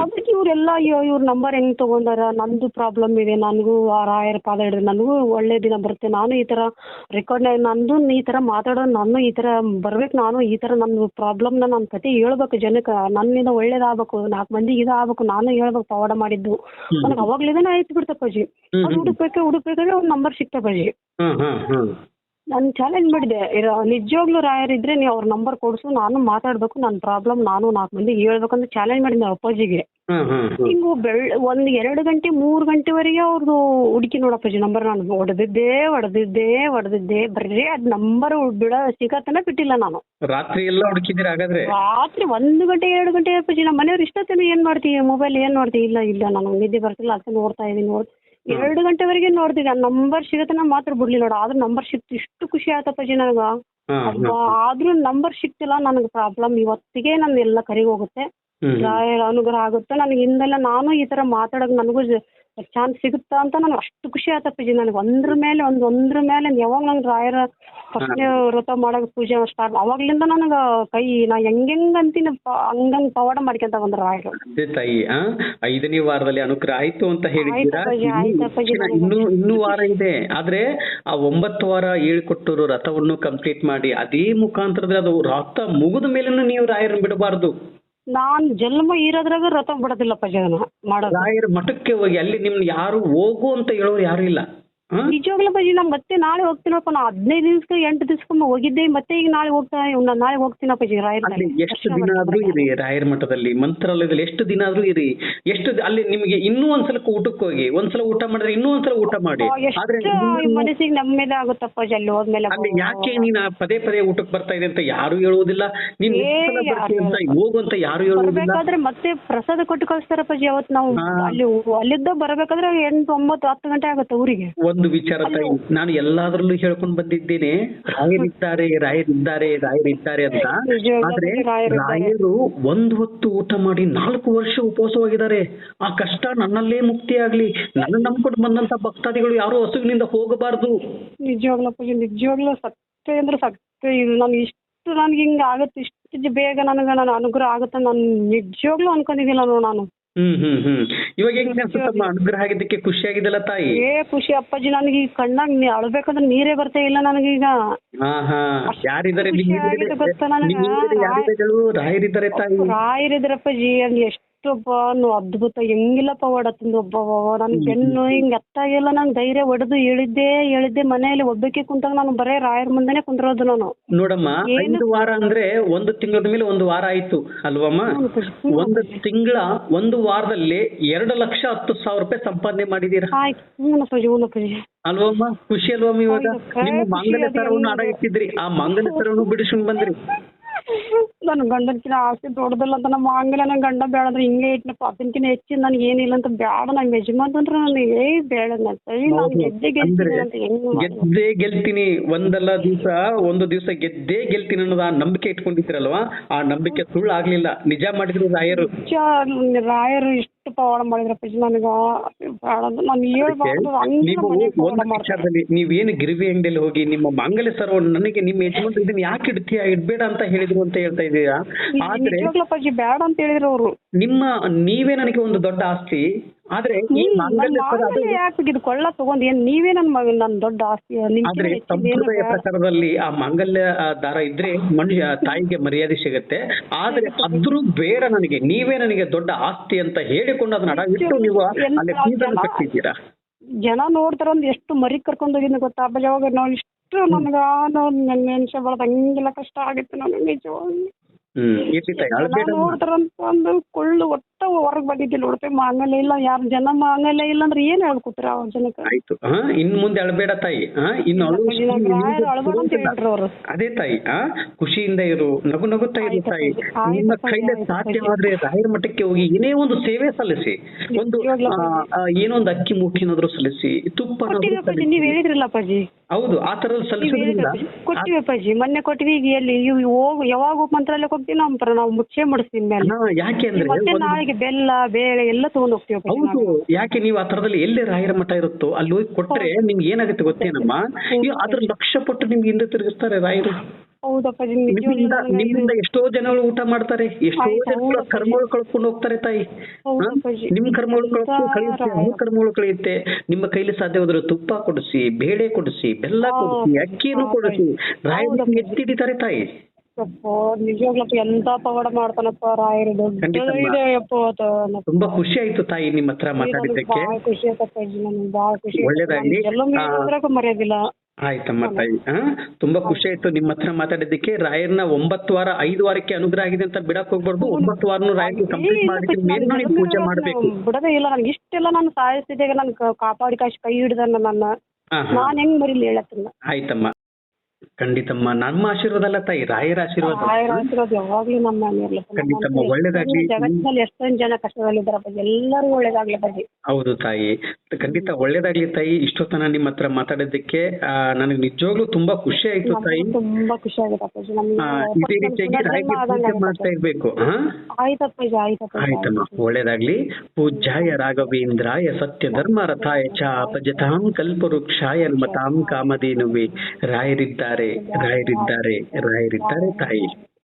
ಅದಕ್ಕೆ ಇವ್ರೆಲ್ಲ ಇವ್ರ ನಂಬರ್ ಹೆಂಗ್ ತಗೊಂಡಾರ, ನಂದು ಪ್ರಾಬ್ಲಮ್ ಇದೆ, ನನಗೂ ಆ ರಾಯರ ಪಾದ ಹಿಡಿದ್ರೆ ನನಗೂ ಒಳ್ಳೆ ದಿನ ಬರುತ್ತೆ, ನಾನು ಈ ತರ ರೆಕಾರ್ಡ್ ನಂದು ಈ ತರ ಮಾತಾಡೋ, ನಾನು ಈ ತರ ಬರ್ಬೇಕು, ನಾನು ಈ ತರ ನನ್ನ ಪ್ರಾಬ್ಲಮ್ ನನ್ನ ಕತೆ ಹೇಳ್ಬೇಕು ಜನಕ್ಕೆ, ನನ್ನಿಂದ ಒಳ್ಳೇದಾಗಬೇಕು, 4 ಮಂದಿಗೆ ಇದಾಗಬೇಕು, ನಾನು ಹೇಳ್ಬೇಕು ಪವಾಡ ಮಾಡಿದ್ದು. ನನಗೆ ಅವಾಗ್ಲಿದಾನೆ ಆಯ್ತು ಬಿಡ್ತಪ್ಪಾಜಿ. ಅದು ಹುಡುಕ್ಬೇಕಾದ್ರೆ ಒಂದ್ ನಂಬರ್ ಸಿಕ್ತಪ್ಪಾಜಿ. ನಾನು ಚಾಲೆಂಜ್ ಮಾಡಿದೆ, ನಿಜವಾಗ್ಲೂ ರಾಯರಿದ್ರೆ ನೀವು ಅವ್ರ ನಂಬರ್ ಕೊಡ್ಸು, ನಾನು ಮಾತಾಡ್ಬೇಕು, ನನ್ನ ಪ್ರಾಬ್ಲಮ್ ನಾನು 4 ಮಂದಿಗೆ ಹೇಳ್ಬೇಕಂತ ಚಾಲೆಂಜ್ ಮಾಡಿದ್ದೆ ಅಪ್ಪಾಜಿಗೆ. ಹಿಂಗು 1-2 ಗಂಟೆ 3 ಗಂಟೆವರೆಗೆ ಅವ್ರದ್ದು ಹುಡುಕಿ ನೋಡಪ್ಪಾಜಿ ನಂಬರ್. ನಾನು ಹೊಡೆದಿದ್ದೆ ಬರೀ ಅದ್ ನಂಬರ್ ಸಿಗತನ ಬಿಟ್ಟಿಲ್ಲ ನಾನು. ರಾತ್ರಿ ಎಲ್ಲ ಹುಡುಕಿದ್ದೀರಾ ಹಾಗಾದ್ರೆ? ರಾತ್ರಿ 1 ಗಂಟೆ 2 ಗಂಟೆ ಅಪ್ಪಾಜಿ. ನಮ್ಮ ಮನೆಯವ್ರು ಇಷ್ಟೊತ್ತೇನು ಏನ್ ಮಾಡ್ತೀವಿ, ಮೊಬೈಲ್ ಏನ್ ಮಾಡ್ತೀವಿ? ಇಲ್ಲ ನಾನು ನಿದ್ದೆ ಬರ್ತಿಲ್ಲ, ಅದಕ್ಕೆ ನೋಡ್ತಾ ಇದೀನಿ. 2 ಗಂಟೆವರೆಗೆ ನೋಡ್ತಿದ್ದೆ, ನಂಬರ್ ಸಿಗತನ ಮಾತ್ರ ಬಿಡ್ಲಿಲ್ಲ ನೋಡ. ಆದ್ರೂ ನಂಬರ್ ಸಿಕ್ತು, ಇಷ್ಟು ಖುಷಿ ಆಯ್ತಪ್ಪಾಜಿ ನನಗ. ಆದ್ರೂ ನಂಬರ್ ಸಿಕ್ತಿಲ್ಲ, ನನಗೆ ಪ್ರಾಬ್ಲಮ್ ಇವತ್ತಿಗೆ ನನ್ನ ಎಲ್ಲ ಕರಿಗ್ ಹೋಗುತ್ತೆ, ರಾಯರ ಅನುಗ್ರಹ ಆಗುತ್ತೆ ನನಗೆ. ಹಿಂದೆಲ್ಲ ನಾನು ಈ ತರ ಮಾತಾಡಕ್ ನನಗೂ ಚಾನ್ಸ್ ಸಿಗುತ್ತಾ ಅಂತ ನನಗೆ ಅಷ್ಟು ಖುಷಿ ಆಯ್ತಪ್ಪಾಜಿ. ನನಗೆ ಒಂದ್ರ ಮೇಲೆ ಯಾವಾಗ ನಂಗೆ ರಾಯರ ಫಸ್ಟ್ನೇ ವ್ರತ ಮಾಡಕ್ ಪೂಜೆ ಸ್ಟಾರ್ಟ್ ಅವಾಗ್ಲಿಂದ ನನಗ ಕೈ ನಾ ಹೆಂಗ್ ಅಂತೀನಿ ಹಂಗಂಗ್ ಪವಾಡ ಮಾಡ್ಕೊಂತ ಬಂದ್ರ ರಾಯರು. ತಾಯಿ 5ನೇ ವಾರದಲ್ಲಿ ಅನುಗ್ರಹ ಆಯ್ತು ಅಂತ ಹೇಳಿದ್ದೀರಾ. ಇನ್ನೂ ವಾರ ಇದೆ. ಆದ್ರೆ ಆ 9 ವಾರ ಹೇಳ್ಕೊಟ್ಟರು ರಥವನ್ನು ಕಂಪ್ಲೀಟ್ ಮಾಡಿ ಅದೇ ಮುಖಾಂತರದಲ್ಲಿ ಅದು ರಥ ಮುಗಿದ ಮೇಲೂ ನೀವು ರಾಯರನ್ನು ಬಿಡಬಾರ್ದು. ನಾನ್ ಜನ್ಮ ಇರೋದ್ರಾಗ ರಥ ಬಿಡೋದಿಲ್ಲಪ್ಪ ಜನ ಮಾಡೋದು. ರಾಯರ ಮಠಕ್ಕೆ ಹೋಗಿ ಅಲ್ಲಿ ನಿಮ್ನ ಯಾರು ಹೋಗು ಅಂತ ಹೇಳೋರು ಯಾರು ಇಲ್ಲ. ನಿಜವಾಗ್ಲೂ ನಾ ಮತ್ತೆ ನಾಳೆ ಹೋಗ್ತೀನಪ್ಪ. ನಾ 15 ದಿವಸಕ್ಕೆ 8 ದಿವಸಕ್ಕೊಮ್ಮೆ ಹೋಗಿದ್ದೆ, ಮತ್ತೆ ಈಗ ನಾಳೆ ಹೋಗ್ತೀನಪ್ಪಾಜಿ ರಾಯರ. ಎಷ್ಟು ದಿನ ಆದ್ರೂ ಇರಿ ರಾಯರ ಮಠದಲ್ಲಿ, ಮಂತ್ರಾಲಯದಲ್ಲಿ ಎಷ್ಟು ದಿನ ಆದ್ರೂ ಇರಿ. ಅಲ್ಲಿ ನಿಮ್ಗೆ ಇನ್ನೂ ಒಂದ್ಸಲ ಊಟಕ್ಕೆ ಹೋಗಿ, ಒಂದ್ಸಲ ಊಟ ಮಾಡಿದ್ರೆ ಇನ್ನೂ ಒಂದ್ಸಲ ಊಟ ಮಾಡಿ. ಮನಸ್ಸಿಗೆ ನೆಮ್ಮದಿ ಆಗುತ್ತಪ್ಪಾಜಿ ಅಲ್ಲಿ ಹೋದ್ಮೇಲೆ. ಯಾಕೆ ನೀನ್ ಪದೇ ಊಟಕ್ಕೆ ಬರ್ತಾ ಇದೆ ಅಂತ ಯಾರು ಹೇಳುವುದಿಲ್ಲ, ನೀನ್ ಹೋಗು ಅಂತ ಯಾರು ಹೇಳುವುದಿಲ್ಲ. ಬರ್ಬೇಕಾದ್ರೆ ಮತ್ತೆ ಪ್ರಸಾದ ಕೊಟ್ಟು ಕಳಿಸ್ತಾರಪ್ಪಾಜಿ. ಅವತ್ತು ನಾವು ಅಲ್ಲಿದ್ದ ಬರ್ಬೇಕಾದ್ರೆ 8, 9, 10 ಗಂಟೆ ಆಗುತ್ತೆ ಊರಿಗೆ. ಒಂದು ವಿಚಾರ ತಾಯಿ, ನಾನು ಎಲ್ಲಾದ್ರಲ್ಲೂ ಹೇಳ್ಕೊಂಡ್ ಬಂದಿದ್ದೇನೆ, ರಾಯರಿದ್ದಾರೆ ಅಂತ. ಆದ್ರೆ ರಾಯರು 1 ಹೊತ್ತು ಊಟ ಮಾಡಿ 4 ವರ್ಷ ಉಪವಾಸವಾಗಿದ್ದಾರೆ. ಆ ಕಷ್ಟ ನನ್ನಲ್ಲೇ ಮುಕ್ತಿ ಆಗ್ಲಿ, ನನ್ನ ನಂಬ್ಕೊಂಡು ಬಂದಂತ ಭಕ್ತಾದಿಗಳು ಯಾರು ಹಸುವಿನಿಂದ ಹೋಗಬಾರ್ದು. ನಿಜವಾಗ್ಲೂ ಸತ್ಯ ಅಂದ್ರೆ ಸತ್ಯ. ಇದು ನಾನು ಇಷ್ಟು ನನ್ಗೆ ಹಿಂಗ ಆಗತ್ತೆ, ಇಷ್ಟು ಬೇಗ ನನ್ನ ಅನುಗ್ರಹ ಆಗುತ್ತೆ ನಾನು ನಿಜವಾಗ್ಲೂ ಅನ್ಕೊಂಡಿದ್ದಿಲ್ಲ ನಾನು. ಇವಾಗ ಹೆಂಗ್ ಅನ್ಸುತ್ತಮ್ಮ ಅನುಗ್ರಹ ಆಗಿದ್ದಕ್ಕೆ? ಖುಷಿ ಆಗಿದ್ದಲ್ಲ ತಾಯಿ? ಖುಷಿ ಅಪ್ಪಾಜಿ. ನನಗೆ ಈ ಕಣ್ಣಾಗ ಅಳ್ಬೇಕಂದ್ರೆ ನೀರೇ ಬರ್ತಾ ಇಲ್ಲ ನನಗೀಗ. ಯಾರಿದ್ದಾರೆ ರಾಯರಿದ್ದಾರೆ ತಾಯಿ? ರಾಯರಿದ್ರಪ್ಪಾಜಿ. ಒಬ್ಬ ಅದ್ಭುತ ಹೆಂಗಿಲ್ಲ ಪವಾಡ ತಂದು ಒಬ್ಬ ನನ್ ಬೆನ್ನು ಹಿಂಗ್ ಅತ್ತಾಗಿಲ್ಲ. ನಂಗೆ ಧೈರ್ಯ ಹೊಡೆದು ಹೇಳಿದ್ದೆ ಮನೆಯಲ್ಲಿ ಒಬ್ಬಕ್ಕೆ ಕುಂತಾಗ ನಾನು ಬರೇ ರಾಯರ ಮುಂದೆನೆ ಕುಂದ್ರೋದು ನಾನು. ನೋಡಮ್ಮ, 5 ವಾರ ಅಂದ್ರೆ 1 ತಿಂಗಳ ಮೇಲೆ 1 ವಾರ ಆಯ್ತು ಅಲ್ವಮ್ಮ? 1 ತಿಂಗಳ 1 ವಾರದಲ್ಲಿ 2,10,000 ರೂಪಾಯಿ ಸಂಪಾದನೆ ಮಾಡಿದೀರಾ ಅಲ್ವಮ್ಮ? ಖುಷಿ ಅಲ್ವಮ್ಮ? ಇವಾಗ ನಿಮ್ಮ ಮಾಂಗಲ್ಯ ಸರವನ್ನು ಅಡ ಇಟ್ಟಿದ್ರಿ, ಆ ಮಾಂಗಲ್ಯ ಸರವನ್ನು ಬಿಡಿಸ್ಕೊಂಡ್ ಬಂದ್ರಿ. ನನ್ನ ಗಂಡನ್ಕಿನ ಆಸ್ತಿ ದೊಡ್ಡದಲ್ಲ ಅಂತ ನಮ್ಮ ಹಂಗಿಲ್ಲ ನನ್ನ ಗಂಡ ಬೇಡ ಅಂದ್ರೆ ಹಿಂಗೆ ಇಟ್ನಪ್ಪ ಅದಕ್ಕಿಂತ ಹೆಚ್ಚಿನ ನನಗೆ ಏನಿಲ್ಲ ಅಂತ ಬೇಡ ನಮ್ಮ ಯಜಮಾನ್ ಅಂದ್ರೆ ನನಗೆ ಬೇಡ ನಾನು ಗೆದ್ದೆ ಗೆಲ್ತೀನಿ ಅಂತ ಹೆಂಗ್ ಗೆದ್ದೇ ಗೆಲ್ತೀನಿ ಒಂದು ದಿವಸ ಗೆದ್ದೇ ಗೆಲ್ತೀನಿ ಅನ್ನೋದು ಆ ನಂಬಿಕೆ ಇಟ್ಕೊಂಡಿದ್ದೀರಲ್ವಾ, ಆ ನಂಬಿಕೆ ಸುಳ್ಳು ಆಗ್ಲಿಲ್ಲ, ನಿಜ ಮಾಡಿದ್ರು ರಾಯರು. ರಾಯರು ಎಷ್ಟು ಪವಾಡ ಮಾಡಿದ್ರಪ್ಪ ನನಗ ನಾನು ಹೇಳ್ಬಾರ್ದು ನೀವು ಒಂದು ವಿಚಾರದಲ್ಲಿ ನೀವೇನು ಗಿರಿವಿ ಅಂಗಡಿಯಲ್ಲಿ ಹೋಗಿ ನಿಮ್ಮ ಮಾಂಗಲ್ಯ ಸರ ನನಗೆ ನಿಮ್ಮ ಯಜಮಾನ್ರು ಇದನ್ನ ಯಾಕೆ ಇಡ್ತೀಯಾ, ಇಡ್ಬೇಡ ಅಂತ ಹೇಳಿದ್ರು ಅಂತ ಹೇಳ್ತಾ ಇದೀರಾ. ಆದ್ರೆ ಬೇಡ ಅಂತ ಹೇಳಿದ್ರು ಅವರು, ನೀವೇ ನನಗೆ ಒಂದು ದೊಡ್ಡ ಆಸ್ತಿ. ಆದ್ರೆ ಈ ಮಾಂಗಲ್ಯ ಸರ ಯಾಕೆ ಕೊಳ್ಳ ತಗೊಂಡ್ ಏನ್ ನೀವೇ ನನ್ ದೊಡ್ಡ ಆಸ್ತಿ. ಆದ್ರೆ ಸಂಪ್ರದಾಯ ಪ್ರಕಾರದಲ್ಲಿ ಆ ಮಾಂಗಲ್ಯ ದಾರ ಇದ್ರೆ ಮನುಷ್ಯ ತಾಯಿಗೆ ಮರ್ಯಾದೆ ಸಿಗತ್ತೆ. ಆದ್ರೆ ಅದ್ರೂ ಬೇಡ ನನಗೆ, ನೀವೇ ನನಗೆ ದೊಡ್ಡ ಆಸ್ತಿ ಅಂತ ಹೇಳಿಕೊಂಡು ಅದನ್ನ ಅಡವಿಟ್ಟು ನೀವು ಅಲ್ಲಿ ಬೀಜನ ಕಟ್ಟಿದ್ದೀರಾ. ಜನ ನೋಡ್ತಾರ ಒಂದ್ ಎಷ್ಟು ಮರಿ ಕರ್ಕೊಂಡ್ ಹೋಗಿದ್ನ ಗೊತ್ತಾ ಅವಾಗ ನಾವು ಇಷ್ಟು ನನಗ ನೆನ್ಸೆ ಬಳದ ಹಂಗೆಲ್ಲ ಕಷ್ಟ ಆಗಿತ್ತು ನನಗೆ ನಿಜವಾಗಿ. ನೋಡ್ತಾರಂತ ಒಂದು ಕೊಳ್ಳು ಒಟ್ಟ ಹೊರಗ್ ಬಂದಿದ್ದಿಲ್ಲ ಉಡುಪಿ ಮಾಂಗಲ್ಯ ಇಲ್ಲ, ಯಾರು ಜನ ಮಾಂಗಲ್ಯ ಇಲ್ಲ ಅಂದ್ರೆ ಏನ್ ಹೇಳ್ಕೊತಾರ ಅವ್ರ ಜನಕ್ಕೆ. ಆಯ್ತು, ಇನ್ ಮುಂದೆ ಅಳಬೇಡ ತಾಯಿ, ಇನ್ನು ಅದೇ ತಾಯಿ, ಖುಷಿಯಿಂದ ಇರು, ನಗು ನಗುತ್ತಾ ಇರು ತಾಯಿ. ನಿಮ್ಮ ಕೈಲಿ ಸಾಧ್ಯವಾದ್ರೆ ರಾಯರ ಮಠಕ್ಕೆ ಹೋಗಿ ಏನೇ ಒಂದು ಸೇವೆ ಸಲ್ಲಿಸಿ, ಒಂದು ಏನೋ ಒಂದು ಅಕ್ಕಿ ಮೂಟಿನಾದ್ರೂ ಸಲ್ಲಿಸಿ, ತುಪ್ಪ ನೀವ್ ಹೇಳಿದ್ರಲ್ಲ ಅಪ್ಪಾಜಿ. ಹೌದು, ಆ ತರದ ಸಲ್ಲಿಸೋದ್ರಿಂದ ಕೊಟ್ಟಿವಿ ಅಪ್ಪಾಜಿ, ಮೊನ್ನೆ ಕೊಟ್ಟಿವಿ. ಈಗ ಎಲ್ಲಿ ಯಾವಾಗ ಮಂತ್ರಾಲಯ ಹೋಗ್ತೀವಿ ನಾವು ಮುಚ್ಚೆ ಮಾಡಿಸ್ತೀವಿ ಮೇಲೆ. ಯಾಕೆ ಅಂದ್ರೆ ಮತ್ತೆ ನಾಳೆಗೆ ಬೆಲ್ಲ ಬೇಳೆ ಎಲ್ಲ ತಗೊಂಡ್ ಹೋಗ್ತೀವಿ. ಹೌದು, ಯಾಕೆ ನೀವು ಆ ತರದಲ್ಲಿ ಎಲ್ಲಿ ರಾಯರ ಮಠ ಇರುತ್ತೋ ಅಲ್ಲಿ ಹೋಗಿ ಕೊಟ್ರೆ ನಿಮ್ಗೆ ಏನಾಗುತ್ತೆ ಗೊತ್ತೇನಮ್ಮ, ಅದ್ರ ಲಕ್ಷ ಪಟ್ಟು ನಿಮ್ಗೆ ಹಿಂದೆ ತಿರುಗಿಸ್ತಾರೆ ರಾಯರು. ಹೌದಪ್ಪಾಜಿ, ನಿಮ್ಮಿಂದ ಎಷ್ಟೋ ಜನಗಳು ಊಟ ಮಾಡ್ತಾರೆ, ಎಷ್ಟೋ ಜನಗಳು ಕರ್ಮಗಳು ಕಳ್ಕೊಂಡು ಹೋಗ್ತಾರೆ ತಾಯಿ. ನಿಮ್ ಕರ್ಮಗಳು ಕಳೆಯುತ್ತೆ, ಅವ್ರ ಕರ್ಮಗಳು ಕಳೆಯುತ್ತೆ. ನಿಮ್ಮ ಕೈಲಿ ಸಾಧ್ಯವಾದ್ರೆ ತುಪ್ಪ ಕೊಡಿಸಿ, ಬೇಳೆ ಕೊಡಿಸಿ, ಬೆಲ್ಲ ಕೊಡಿಸಿ, ಅಕ್ಕಿನೂ ಕೊಡಿಸಿ, ರಾಯರು ಎತ್ತಿಡಿತಾರೆ ತಾಯಿ. ನಿಜವಾಗ್ಲಪ್ಪ ಎಂತ ಪವಾಡ ಮಾಡ್ತಾನಪ್ಪ ರಾಯರು. ತುಂಬಾ ಖುಷಿ ಆಯ್ತು ತಾಯಿ ನಿಮ್ಮ ಹತ್ರ ಮಾತಾಡಿದ್ದಕ್ಕೆ. ಖುಷಿ ಆಯ್ತಪ್ಪಾಜಿ, ನನಗೆ ಬಹಳ ಖುಷಿ. ಒಳ್ಳೇದಾಗ್ಲಿ. ಮರ್ಯಾದಿಲ್ಲ. ಆಯ್ತಮ್ಮ ತಾಯಿ, ತುಂಬಾ ಖುಷಿ ಆಯ್ತು ನಿಮ್ಮ ಹತ್ರ ಮಾತಾಡಿದ್ದಕ್ಕೆ. ರಾಯರ್ನ 9 ವಾರ 5 ವಾರಕ್ಕೆ ಅನುಗ್ರಹ ಆಗಿದೆ ಅಂತ ಬಿಡಕ್ ಹೋಗ್ಬಾರ್ದು. 9 ವಾರನು ರಾಯರ್ನ ಕಂಪ್ಲೀಟ್ ಮಾಡಿ ಮೇಲೆ ಪೂಜೆ ಮಾಡ್ಬೇಕು. ಬಿಡದೇ ಇಲ್ಲ, ನನ್ಗೆ ಇಷ್ಟೆಲ್ಲ ನಾನು ಸಾಯಿಸ್ತಿದ್ದಾಗ ನನ್ ಕಾಪಾಡಿ ಕೈ ಹಿಡ್ದ ನನ್ನ ನಾನ್ ಹೆಂಗ್ ಮರಿಲಿ ಹೇಳತ್ತಲ್ಲ. ಆಯ್ತಮ್ಮ, ಖಂಡಿತಮ್ಮ, ನಮ್ಮ ಆಶೀರ್ವಾದ ಅಲ್ಲ ತಾಯಿ, ರಾಯರ ಆಶೀರ್ವಾದ. ಯಾವಾಗ್ಲೂ ನಮ್ಮ ಮೇಲೆ ಖಂಡಿತಮ್ಮ, ಒಳ್ಳೇದಾಗ್ಲಿ. ಜಗತ್ತಿನಲ್ಲಿ ಎಷ್ಟೊಂದ್ ಜನ ಕಷ್ಟದಲ್ಲಿದ್ದಾರಪ್ಪ, ಎಲ್ಲರೂ ಒಳ್ಳೇದಾಗ್ಲಿ ಬಜಿ. ಹೌದು ತಾಯಿ, ಖಂಡಿತ ಒಳ್ಳೇದಾಗ್ಲಿ ತಾಯಿ. ಇಷ್ಟೊತ್ತನ ನಿಮ್ಮ ಹತ್ರ ಮಾತಾಡೋದಕ್ಕೆ ನನಗೆ ನಿಜವಾಗ್ಲೂ ತುಂಬಾ ಖುಷಿ ಆಯ್ತು ತಾಯಿ. ತುಂಬಾ ಖುಷಿ ಆಗುತ್ತೆ ಇದೇ ರೀತಿಯಾಗಿ ರಾಯರಿಗೆ ಪೂಜೆ ಮಾಡ್ತಾ ಇರ್ಬೇಕು. ಆಯ್ತಪ್ಪಾಜಿ, ಆಯ್ತಮ್ಮ, ಒಳ್ಳೇದಾಗ್ಲಿ. ಪೂಜ್ಯಾಯ ರಾಘವೇಂದ್ರಾಯ ಸತ್ಯ ಧರ್ಮ ರಥಾಯ ಚ ಭಜತಾಂ ಕಲ್ಪವೃಕ್ಷಾಯ ನಮತಾಂ ಕಾಮಧೇನುವೆ. ರಾಯರಿದ್ದಾರೆ ತಾಯಿ.